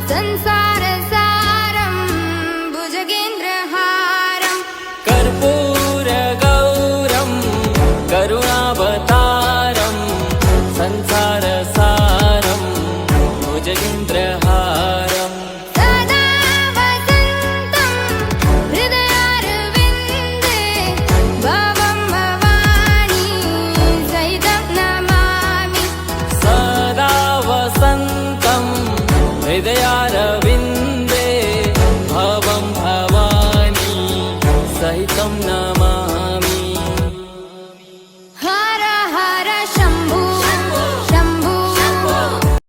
संसारसारं भुजगेन्द्रहारं कर्पूरगौरं करुणावतारं संसारसारं भुजगेन्द्रहारं सदा वसन्तं हृदयारविन्दे भवं भवानी सहितं नमामि सदा वसन्तं हृदयारविन्दे भवं भवानी सहितं नमामि।